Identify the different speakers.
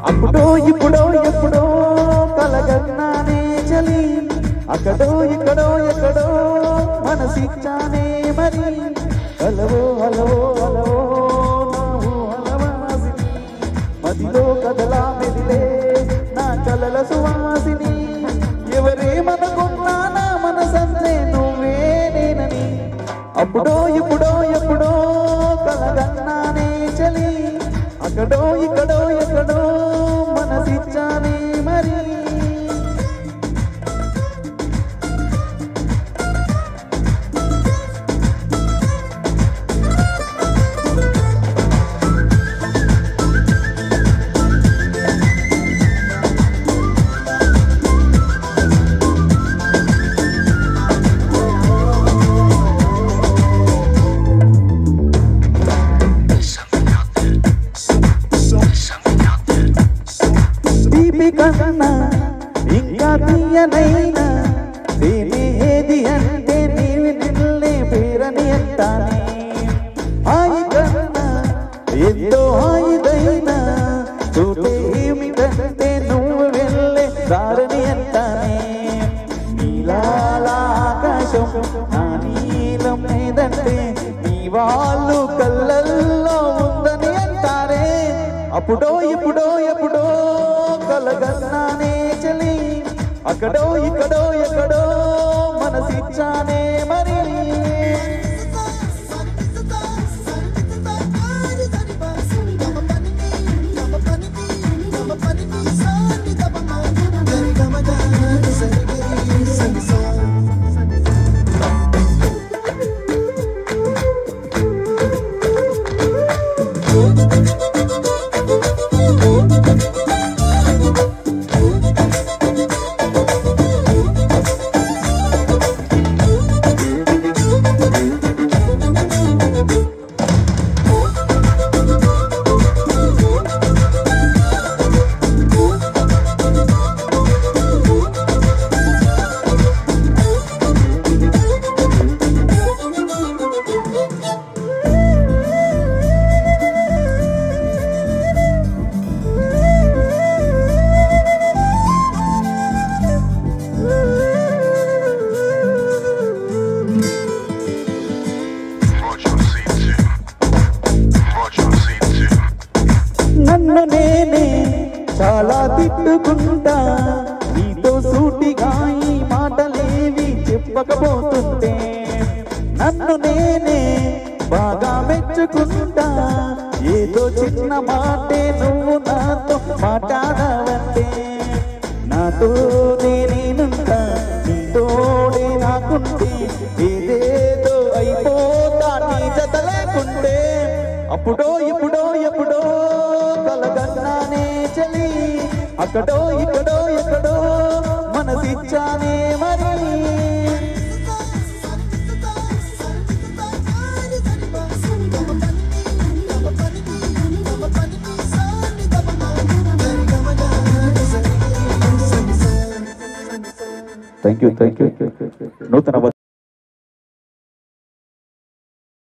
Speaker 1: అప్పుడో ఇప్పుడో ఎప్పుడో కలగన్నానే చలి అక్కడో ఇక్కడో ఎక్కడో మనసిచ్చానే మరి హలవో హలవో హలవో హలవాసిని మదిలో కదలా మెదిలే నా కలల సువాసిని ఎవరేమనుకున్నా నా మనసంతే నువ్వే నేనని అప్పుడో ఇప్పుడో ఎప్పుడో కలగన్నానే చలి అక్కడో ఇక్కడో ఎక్కడో మనసిచ్చానే మరి కన్నా ఇంకా తీయనైనా దేవి ఏది అంటే నీవి నిన్నే పేరని అంటానే హాయి కన్నా ఎంతో హాయిదైనా చూపే ఏమిటంటే నువ్వు వెళ్ళే దారిని అంటానే నీలాల ఆకాశం నా నీలం ఏదంటే నీ వాళ్ళు కళ్ళల్లో ఉందని అంటారే అప్పుడో ఇప్పుడో ఎప్పుడో కలగన్నానే చలి అక్కడో ఇక్కడో ఎక్కడో మనసిచ్చానే మరి నన్ను నేనే చాలా తిట్టుకుంటా నీతో సూటిగా ఈ మాటలేవి చెప్పకపోతుంటే నన్ను నేనే బాగా మెచ్చుకుంటా ఏదో చిన్న మాటే నువ్వు నాతో మాట్లాడావంటే నాతో నేనుంటా నీతోడే నాకుంటే ఏదేదో అయిపోతా నీ జత లేకుంటే అప్పుడో ఇప్పుడో ఎప్పుడో కలగన్నానే చలి అక్కడో ఇక్కడో ఎక్కడో మనసిచ్చానే మరి థ్యాంక్ యూ నూతన